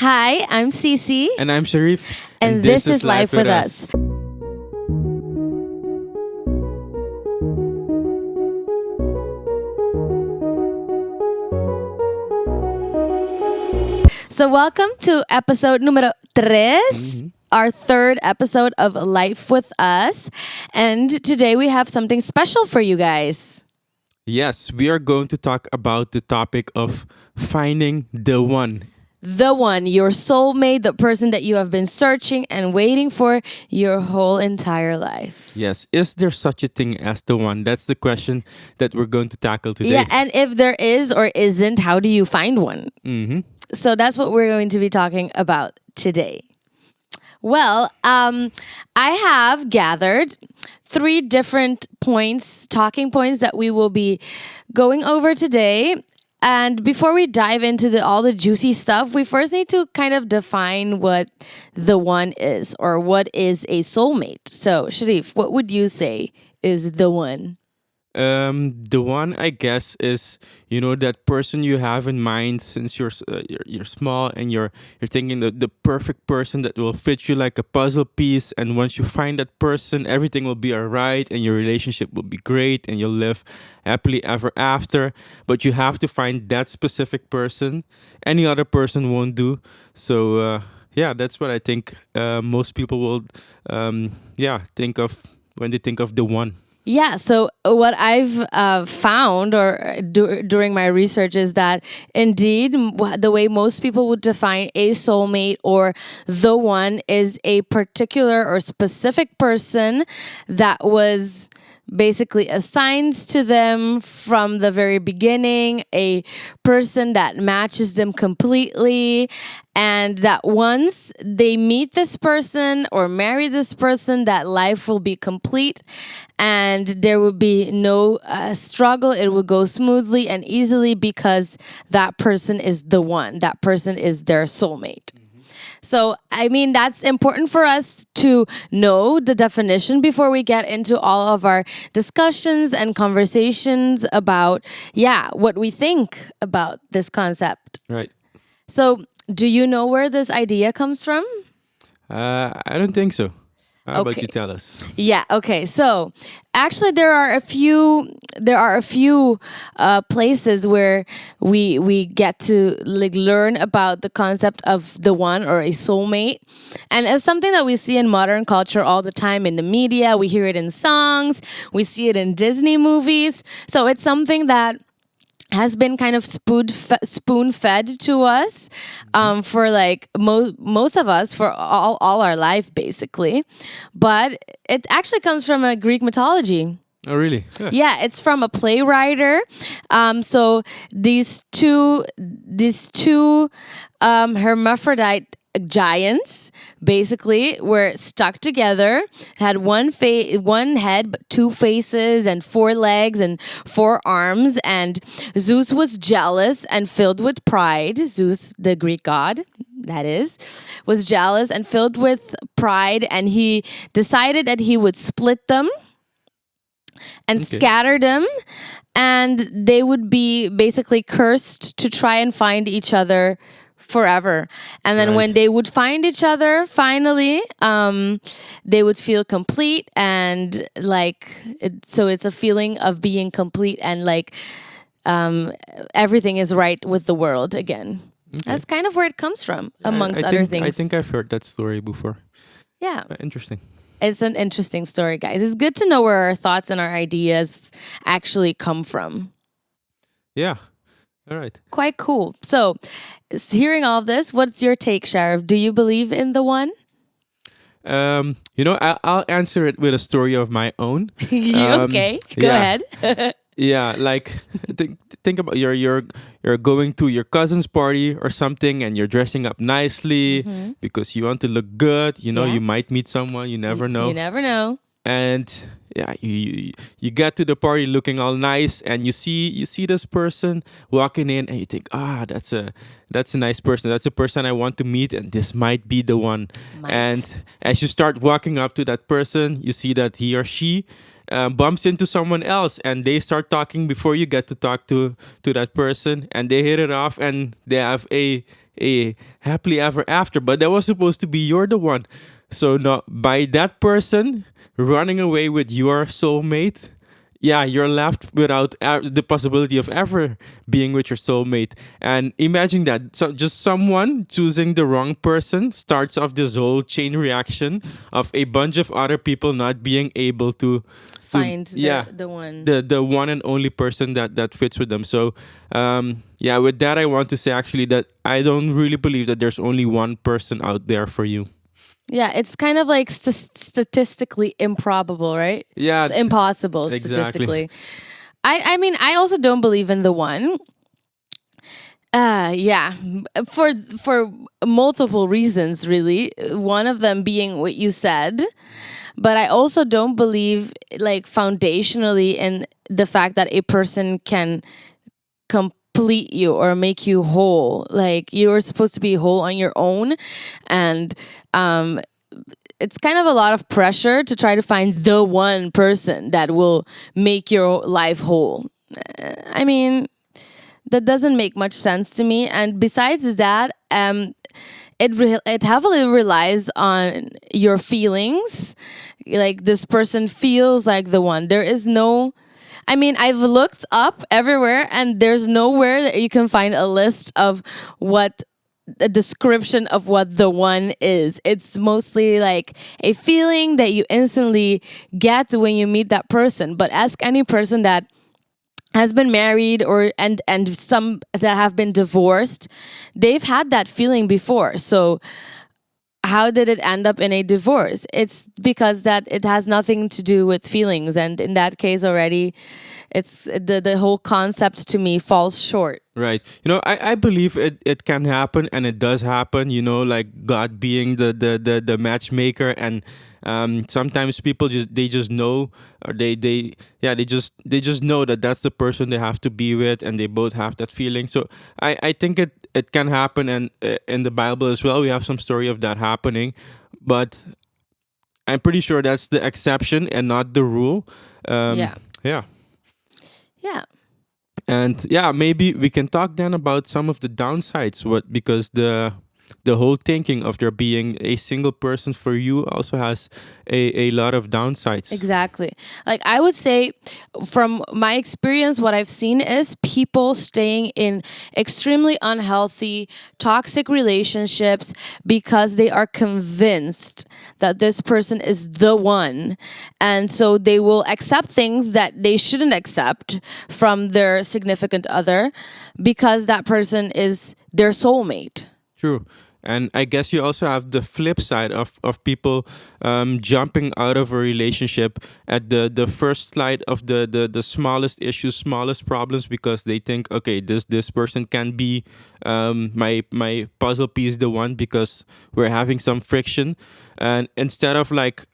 Hi, I'm Cici. And I'm Sharif. And this is Life with Us. So welcome to episode numero tres, our third episode of Life with Us. And today we have something special for you guys. Yes, we are going to talk about the topic of finding the one. The one, your soulmate, the person that you have been searching and waiting for your whole entire life. Yes, is there such a thing as the one? That's the question that we're going to tackle today. Yeah, and if there is or isn't, how do you find one? So that's what we're going to be talking about today. Well, I have gathered 3 different points, talking points that we will be going over today. And before we dive into all the juicy stuff, we first need to kind of define what the one is or what is a soulmate. So, Sharif, what would you say is the one? The one, I guess, is that person you have in mind since you're small, and you're thinking the perfect person that will fit you like a puzzle piece. And once you find that person, everything will be alright, and your relationship will be great, and you'll live happily ever after. But you have to find that specific person. Any other person won't do. So yeah, that's what I think most people will think of when they think of the one. Yeah, so what I've found during my research is that indeed the way most people would define a soulmate or the one is a particular or specific person that was basically assigned to them from the very beginning, a person that matches them completely, and that once they meet this person or marry this person, that life will be complete and there will be no struggle. It will go smoothly and easily because that person is the one. That person is their soulmate. So, I mean, that's important for us to know the definition before we get into all of our discussions and conversations about, what we think about this concept. Right. So, do you know where this idea comes from? I don't think so. How about you tell us? Yeah. Okay. So actually, there are a few places where we get to learn about the concept of the one or a soulmate, and it's something that we see in modern culture all the time in the media. We hear it in songs. We see it in Disney movies. So it's something that has been kind of spoon fed to us for like most of us for all our life basically, but it actually comes from a Greek mythology. Oh, really? Yeah, it's from a playwright. So these two hermaphrodite giants basically were stuck together, had one head but 2 faces and 4 legs and 4 arms, and Zeus was jealous and filled with pride. Zeus, the Greek god, that is, was jealous and filled with pride, and he decided that he would split them and scatter them, and they would be basically cursed to try and find each other forever. And then when they would find each other, finally, they would feel complete, and so it's a feeling of being complete and like everything is right with the world again. Okay. That's kind of where it comes from, amongst other things. I think I've heard that story before. Yeah. Interesting. It's an interesting story, guys. It's good to know where our thoughts and our ideas actually come from. Yeah. All right. Quite cool. So, hearing all of this, what's your take, Sharif? Do you believe in the one? I'll answer it with a story of my own. Okay, go ahead. Yeah, like think about you're going to your cousin's party or something, and you're dressing up nicely because you want to look good. You might meet someone. You never know. You never know. And yeah, you get to the party looking all nice, and you see this person walking in, and you think, that's a nice person. That's a person I want to meet, and this might be the one. And as you start walking up to that person, you see that he or she bumps into someone else, and they start talking before you get to talk to that person, and they hit it off, and they have a a happily ever after, but that was supposed to be you're the one. So no, by that person running away with your soulmate, yeah, you're left without the possibility of ever being with your soulmate. And imagine that, so just someone choosing the wrong person starts off this whole chain reaction of a bunch of other people not being able to Find yeah, the one. the one and only person that fits with them. So yeah, with that I want to say actually that I don't really believe that there's only one person out there for you. Yeah, it's kind of like statistically improbable, right? Yeah, It's impossible exactly. statistically. I mean, I also don't believe in the one. Yeah, for multiple reasons, really. One of them being what you said, but I also don't believe, like, foundationally in the fact that a person can complete you or make you whole. Like, you are supposed to be whole on your own, and it's kind of a lot of pressure to try to find the one person that will make your life whole. I mean, that doesn't make much sense to me. And besides that, it heavily relies on your feelings. Like, this person feels like the one. There is no. I mean, I've looked up everywhere, and there's nowhere that you can find a list of what a description of what the one is. It's mostly like a feeling that you instantly get when you meet that person. But ask any person that has been married or and some that have been divorced, they've had that feeling before. So how did it end up in a divorce? It's because that it has nothing to do with feelings, and in that case already, it's the whole concept to me falls short. Right. I believe it can happen and it does happen, like God being the matchmaker, and sometimes people just know, or they just know that that's the person they have to be with, and they both have that feeling. So I think it can happen, and in the Bible as well we have some story of that happening, but I'm pretty sure that's the exception and not the rule. Yeah. Yeah. Yeah. And yeah, maybe we can talk then about some of the downsides. What Because the whole thinking of there being a single person for you also has a lot of downsides. Exactly. Like, I would say, from my experience, what I've seen is people staying in extremely unhealthy, toxic relationships because they are convinced that this person is the one. And so they will accept things that they shouldn't accept from their significant other because that person is their soulmate. True. And I guess you also have the flip side of people jumping out of a relationship at the first slide of the smallest issues, smallest problems, because they think, okay, this person can be my puzzle piece, the one, because we're having some friction. And instead of like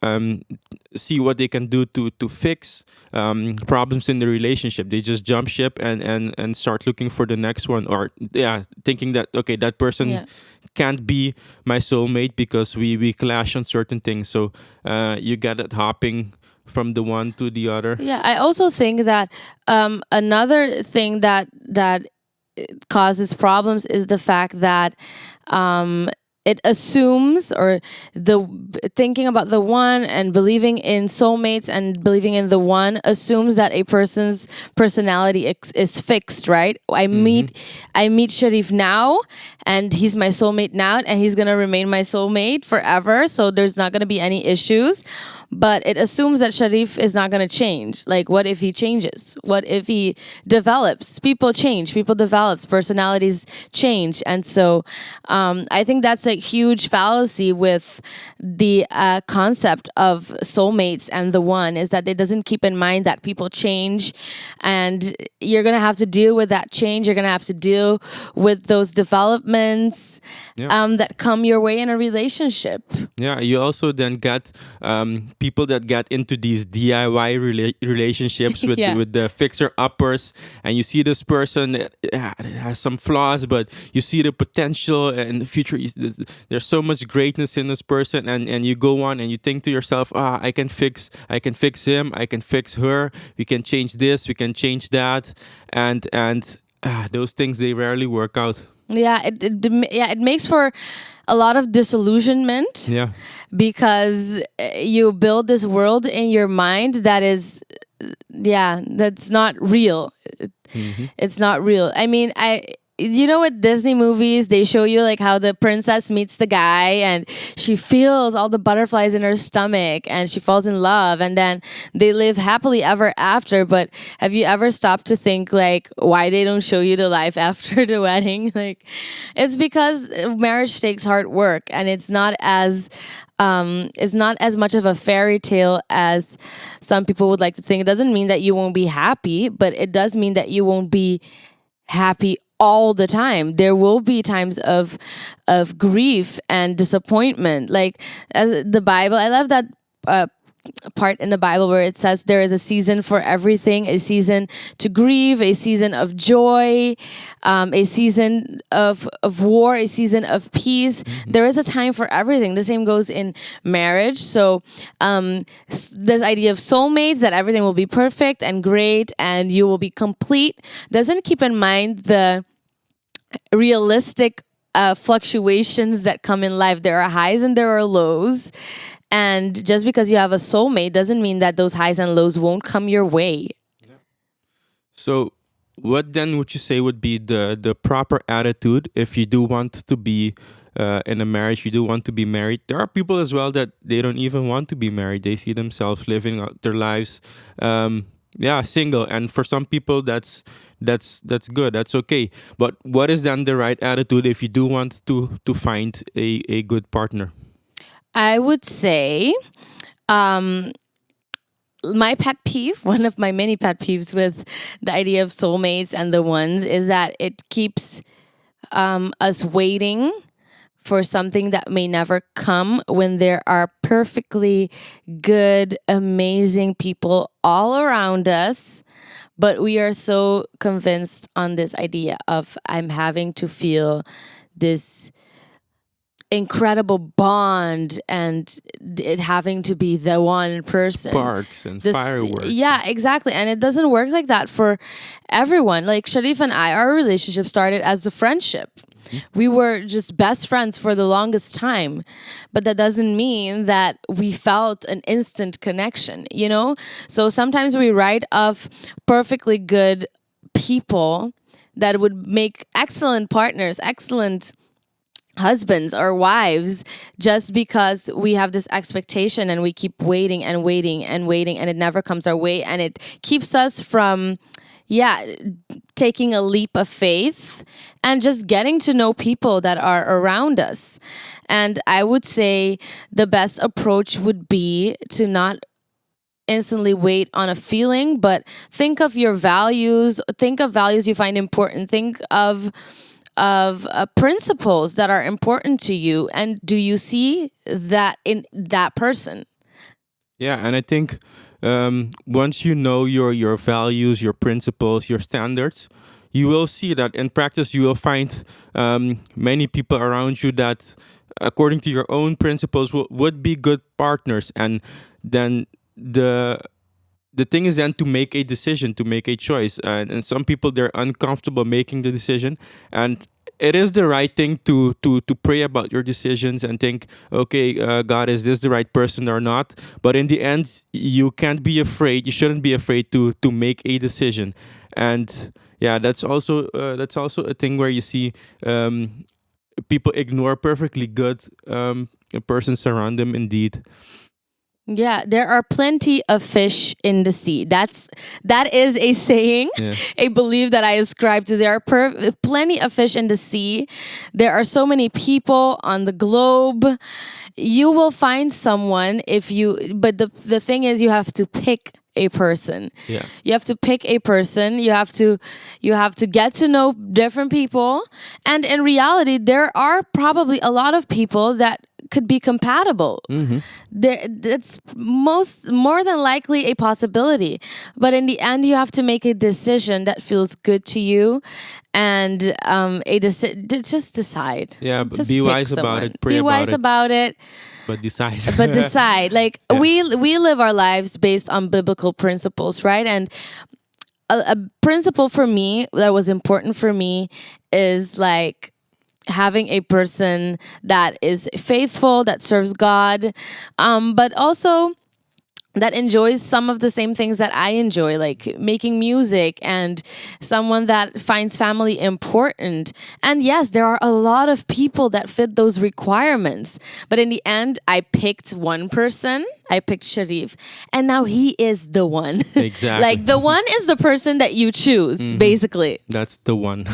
see what they can do to fix problems in the relationship, they just jump ship and start looking for the next one, or yeah, thinking that okay, that person Yeah. can't be my soulmate because we clash on certain things. So you get it hopping from the one to the other. Yeah, I also think that another thing that causes problems is the fact that it assumes, or the thinking about the one and believing in soulmates and believing in the one assumes that a person's personality is fixed, right? I meet Sharif now, and he's my soulmate now, and he's gonna remain my soulmate forever, so there's not gonna be any issues. But it assumes that Sharif is not going to change. Like, what if he changes? What if he develops? People change, people develops, personalities change. And so I think that's a huge fallacy with the concept of soulmates and the one, is that it doesn't keep in mind that people change, and you're going to have to deal with that change. You're going to have to deal with those developments that come your way in a relationship. Yeah, you also then get people that get into these DIY relationships with Yeah. with the fixer uppers, and you see this person that has some flaws, but you see the potential and the future. There's so much greatness in this person, and you go on and you think to yourself, I can fix him, I can fix her. We can change this, we can change that, and those things, they rarely work out. Yeah, it makes for a lot of disillusionment Yeah. because you build this world in your mind that is, yeah, that's not real. Hmm. It's not real. I mean, you know, with Disney movies, they show you like how the princess meets the guy and she feels all the butterflies in her stomach and she falls in love and then they live happily ever after. But have you ever stopped to think like why they don't show you the life after the wedding? Like, it's because marriage takes hard work and it's not as much of a fairy tale as some people would like to think. It doesn't mean that you won't be happy, but it does mean that you won't be happy all the time. There will be times of grief and disappointment. Like as the Bible, I love that part in the Bible where it says there is a season for everything, a season to grieve, a season of joy, a season of war, a season of peace. There is a time for everything. The same goes in marriage. So this idea of soulmates, that everything will be perfect and great and you will be complete, doesn't keep in mind the realistic fluctuations that come in life. There are highs and there are lows. And just because you have a soulmate doesn't mean that those highs and lows won't come your way. So, what then would you say would be the proper attitude if you do want to be in a marriage? You do want to be married. There are people as well that they don't even want to be married. They see themselves living out their lives, yeah, single. And for some people, that's good. That's okay. But what is then the right attitude if you do want to find a good partner? I would say my pet peeve, one of my many pet peeves with the idea of soulmates and the ones, is that it keeps us waiting for something that may never come when there are perfectly good, amazing people all around us. But we are so convinced on this idea of I'm having to feel this incredible bond and it having to be the one person. Sparks and fireworks. Yeah, exactly. And it doesn't work like that for everyone. Like Sharif and I, our relationship started as a friendship. We were just best friends for the longest time. But that doesn't mean that we felt an instant connection, you know? So sometimes we write of perfectly good people that would make excellent partners, excellent husbands or wives, just because we have this expectation and we keep waiting and waiting and waiting and it never comes our way and it keeps us from taking a leap of faith and just getting to know people that are around us. And I would say the best approach would be to not instantly wait on a feeling, but think of your values, think of values you find important, think of principles that are important to you, and do you see that in that person? Yeah, and I think once you know your values, your principles, your standards, you will see that in practice. You will find many people around you that, according to your own principles, would be good partners. And then the thing is then to make a decision, to make a choice. And some people, they're uncomfortable making the decision, and it is the right thing to pray about your decisions and think, okay, God, is this the right person or not? But in the end, you can't be afraid. You shouldn't be afraid to make a decision. And yeah, that's also a thing where you see people ignore perfectly good persons around them. Indeed. Yeah, there are plenty of fish in the sea. That is a saying, Yeah. a belief that I ascribe to. There are plenty of fish in the sea. There are so many people on the globe. You will find someone if you. But the thing is, you have to pick a person. Yeah. You have to pick a person. You have to get to know different people. And in reality, there are probably a lot of people that could be compatible. That's more than likely a possibility. But in the end, you have to make a decision that feels good to you, and just decide. Yeah, but Just be pick wise about someone. it. Pray Be about wise it. about it. But decide. But decide. Like Yeah. we live our lives based on biblical principles, right? And a principle for me that was important for me is like having a person that is faithful, that serves God, but also that enjoys some of the same things that I enjoy, like making music, and someone that finds family important. And yes, there are a lot of people that fit those requirements. But in the end, I picked one person. I picked Sharif, and now he is the one. Exactly. Like the one is the person that you choose, basically. That's the one.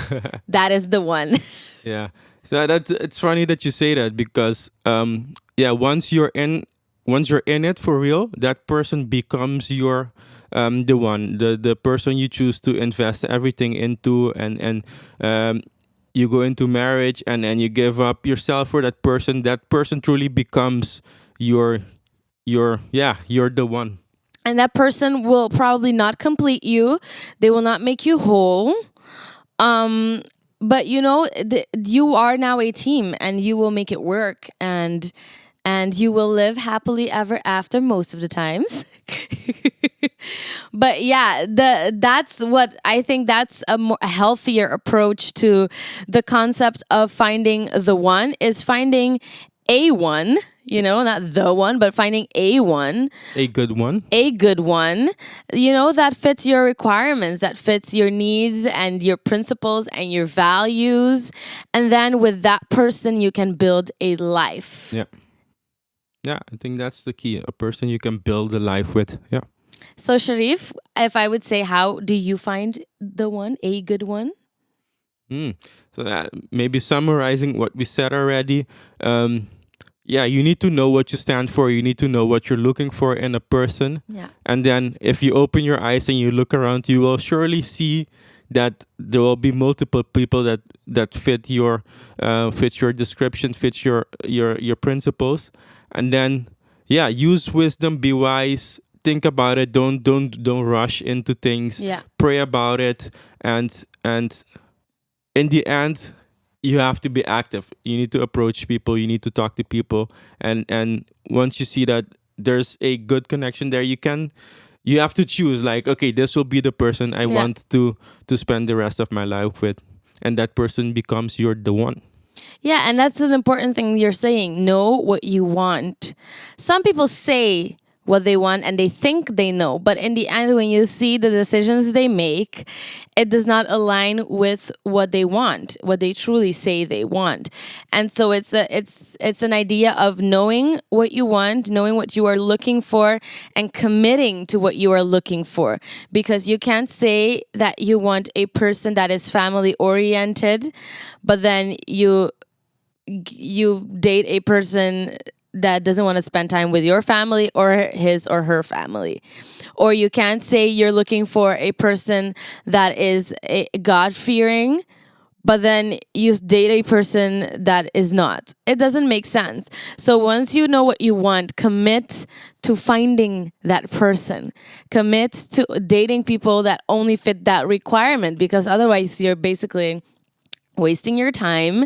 That is the one. Yeah. So that it's funny that you say that because yeah, once you're in it for real, that person becomes your the one, the person you choose to invest everything into, and you go into marriage, and you give up yourself for that person. That person truly becomes your yeah, you're the one. And that person will probably not complete you. They will not make you whole. But you know, you are now a team, and you will make it work, and you will live happily ever after most of the times. But yeah, that's what I think, that's a healthier approach to the concept of finding the one, is finding a one, you know, not the one, but finding a one, A good one. a good one, you know, that fits your requirements, that fits your needs and your principles and your values. And then with that person, you can build a life. Yeah. Yeah, I think that's the key. A person you can build a life with. Yeah. So, Sharif, if I would say, how do you find the one, a good one? Mm. So that maybe summarizing what we said already. Yeah, you need to know what you stand for. You need to know what you're looking for in a person. Yeah. And then if you open your eyes and you look around, you will surely see that there will be multiple people that fit your description, fit your principles. And then yeah, use wisdom, be wise, think about it, don't rush into things. Yeah. Pray about it, and in the end, you have to be active. You need to approach people. You need to talk to people, and once you see that there's a good connection there, you have to choose. Like, okay, this will be the person I Yeah. want to spend the rest of my life with, and that person becomes your the one. Yeah, and that's an important thing you're saying. Know what you want. Some people say what they want and they think they know, but in the end, when you see the decisions they make, it does not align with what they want, what they truly say they want. And so it's an idea of knowing what you want, knowing what you are looking for, and committing to what you are looking for. Because you can't say that you want a person that is family oriented, but then you date a person that doesn't want to spend time with your family or his or her family. Or you can't say you're looking for a person that is God fearing, but then you date a person that is not. It doesn't make sense. So once you know what you want, commit to finding that person. Commit to dating people that only fit that requirement, because otherwise you're basically wasting your time,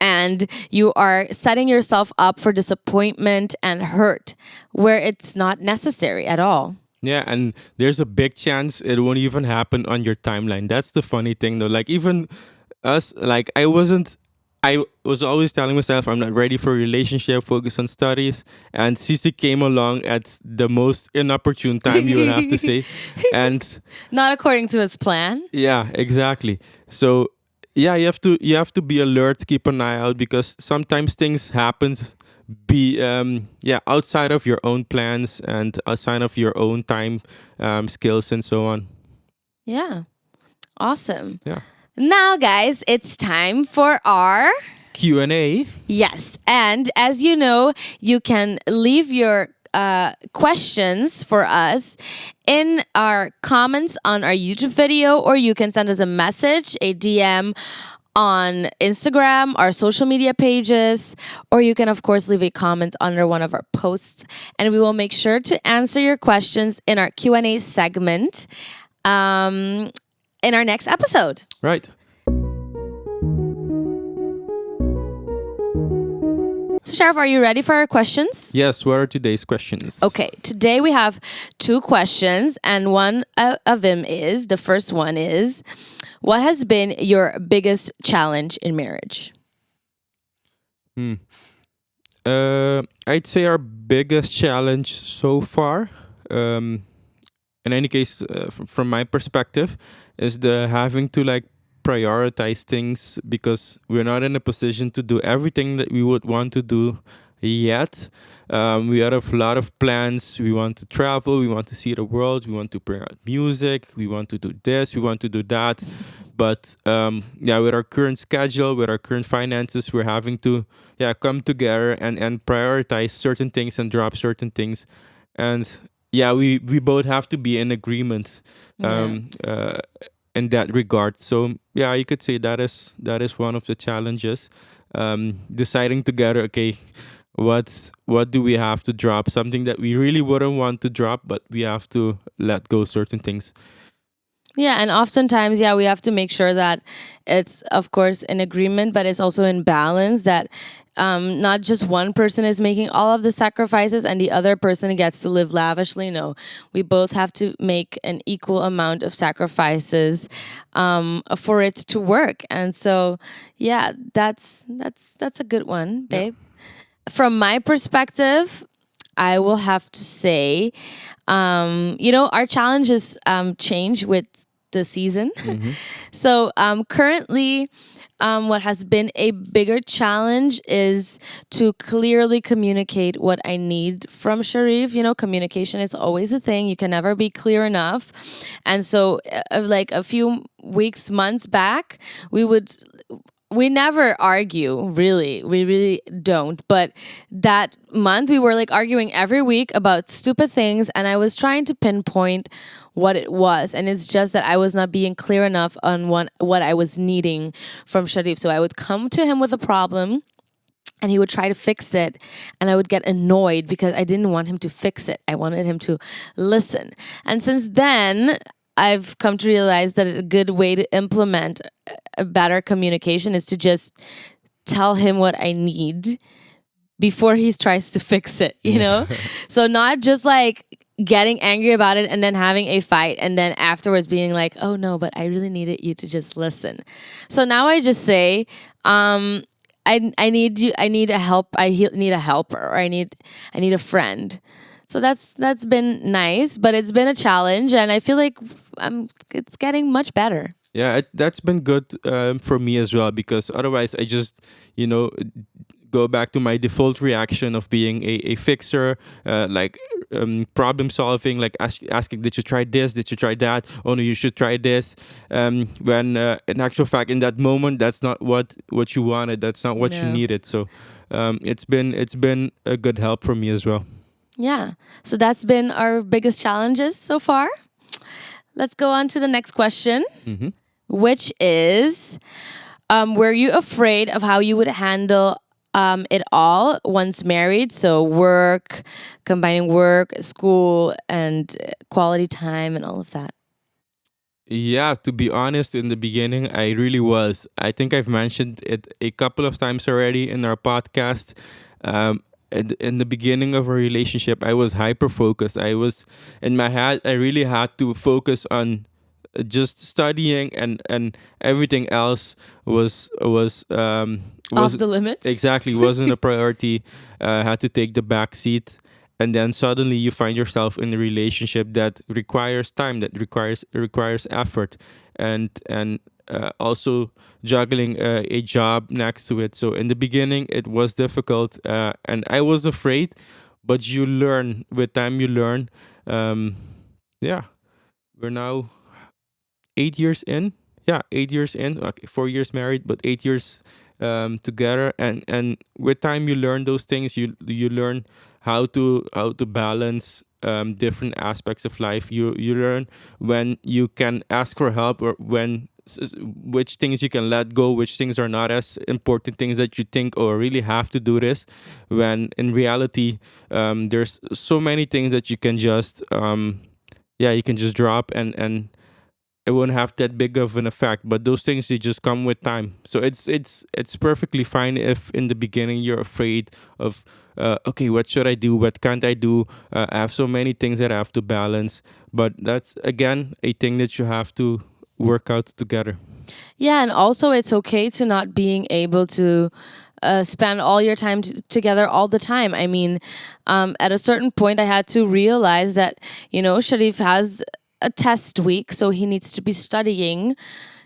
and you are setting yourself up for disappointment and hurt where it's not necessary at all. Yeah, and there's a big chance it won't even happen on your timeline. That's the funny thing, though. Like, even us, like, I was always telling myself I'm not ready for a relationship, focus on studies. And Cici came along at the most inopportune time, you would have to say. And Not according to his plan. yeah, exactly. So yeah, you have to be alert, keep an eye out, because sometimes things happens be yeah, outside of your own plans and outside of your own time, skills, and so on. Yeah. Awesome. Yeah. Now, guys, it's time for our Q&A. yes. And as you know, you can leave your questions for us in our comments on our YouTube video, or you can send us a message, a DM on Instagram, our social media pages, or you can, of course, leave a comment under one of our posts, and we will make sure to answer your questions in our Q&A segment in our next episode. Right. So, Sharif, are you ready for our questions? Yes, what are today's questions? Okay, today we have two questions, and one of them is, the first one is, what has been your biggest challenge in marriage? Hmm. I'd say our biggest challenge so far, um, in any case, from my perspective, is the having to like prioritize things because we're not in a position to do everything that we would want to do yet. We have a lot of plans. We want to travel. We want to see the world. We want to bring out music. We want to do this. We want to do that. But yeah, with our current schedule, with our current finances, we're having to come together and prioritize certain things and drop certain things. And yeah, we both have to be in agreement Yeah. um, uh, in that regard. So yeah, you could say that is one of the challenges. Deciding together, okay, what do we have to drop? Something that we really wouldn't want to drop, but we have to let go certain things. Yeah, and oftentimes, yeah, we have to make sure that it's, of course, in agreement, but it's also in balance, that not just one person is making all of the sacrifices and the other person gets to live lavishly. No, we both have to make an equal amount of sacrifices for it to work. And so, yeah, that's a good one, Yeah. babe. From my perspective, I will have to say, our challenges change with the season. Mm-hmm. So currently, what has been a bigger challenge is to clearly communicate what I need from Sharif. Communication is always a thing. You can never be clear enough. And so, like a few weeks, months back, we never argue, really. We really don't. But that month, we were like arguing every week about stupid things. And I was trying to pinpoint what it was. And it's just that I was not being clear enough on what I was needing from Sharif. So I would come to him with a problem and he would try to fix it, and I would get annoyed because I didn't want him to fix it. I wanted him to listen. And since then, I've come to realize that a good way to implement a better communication is to just tell him what I need before he tries to fix it, Yeah. So not just like getting angry about it and then having a fight and then afterwards being like, oh no, but I really needed you to just listen. So now I just say, I need you. I need a help. Need a helper, or I need a friend. So that's been nice, but it's been a challenge, and I feel like it's getting much better. Yeah, that's been good for me as well because otherwise I just, you know, go back to my default reaction of being a fixer, like problem solving, like asking, did you try this? Did you try that? Oh no, you should try this. When in actual fact, in that moment, that's not what you wanted. That's not what you No. needed. So it's been a good help for me as well. Yeah. So that's been our biggest challenges so far. Let's go on to the next question, Mm-hmm. which is, were you afraid of how you would handle it all once married? So combining work, school, and quality time, and all of that. Yeah, to be honest, in the beginning, I really was. I think I've mentioned it a couple of times already in our podcast. In the beginning of a relationship, I was hyper focused. I was in my head. I really had to focus on just studying, and everything else Off was the limits? exactly wasn't a priority. Had to take the back seat, and then suddenly you find yourself in a relationship that requires time, that requires effort, and also juggling a job next to it. So in the beginning it was difficult, and I was afraid, but you learn with time. You learn. um, yeah, we're now 8 years in. Yeah, 8 years in. Okay, 4 years married, but 8 years together. And with time, you learn those things. You learn how to balance different aspects of life. You learn when you can ask for help, or which things you can let go, which things are not as important things that you think, or really have to do this. When in reality, there's so many things that you can just you can just drop, and it won't have that big of an effect. But those things, they just come with time. So it's perfectly fine if in the beginning you're afraid of, okay, what should I do, what can't I do, I have so many things that I have to balance. But that's again a thing that you have to work out together. Yeah, and also it's okay to not being able to spend all your time together all the time. I mean, at a certain point, I had to realize that, Sharif has a test week, so he needs to be studying.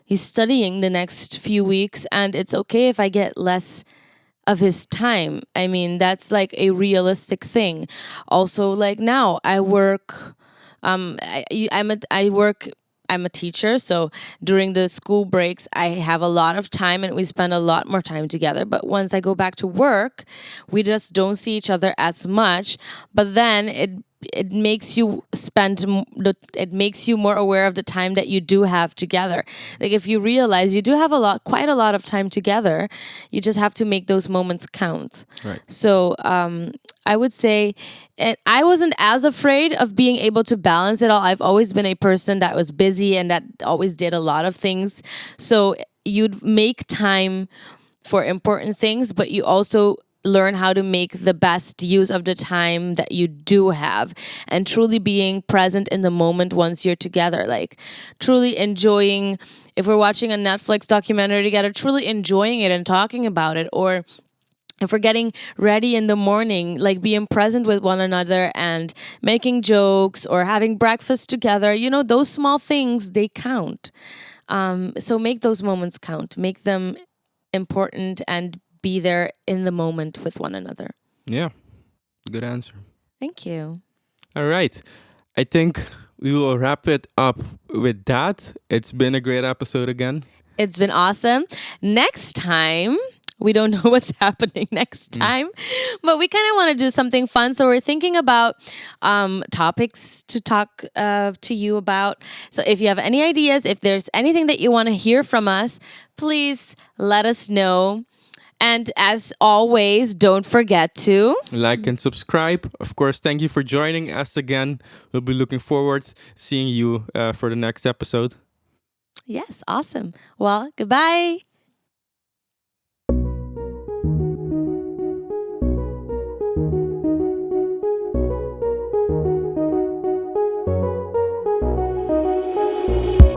He's studying the next few weeks, and it's okay if I get less of his time. I mean, that's like a realistic thing. Also, like now, I work. I work. I'm a teacher, so during the school breaks, I have a lot of time and we spend a lot more time together. But once I go back to work, we just don't see each other as much. But then it makes you it makes you more aware of the time that you do have together. Like if you realize you do have quite a lot of time together, you just have to make those moments count. Right. So I would say, and I wasn't as afraid of being able to balance it all. I've always been a person that was busy and that always did a lot of things. So you'd make time for important things, but you also learn how to make the best use of the time that you do have, and truly being present in the moment once you're together. Like truly enjoying, if we're watching a Netflix documentary together, truly enjoying it and talking about it. Or if we're getting ready in the morning, like being present with one another and making jokes or having breakfast together, those small things, they count. So make those moments count, make them important, and be there in the moment with one another. Yeah. Good answer. Thank you. All right. I think we will wrap it up with that. It's been a great episode again. It's been awesome. Next time, we don't know what's happening next time, but we kind of want to do something fun. So we're thinking about topics to talk to you about. So if you have any ideas, if there's anything that you want to hear from us, please let us know. And as always, don't forget to like and subscribe. Of course, thank you for joining us again. We'll be looking forward to seeing you for the next episode. Yes, awesome. Well, goodbye.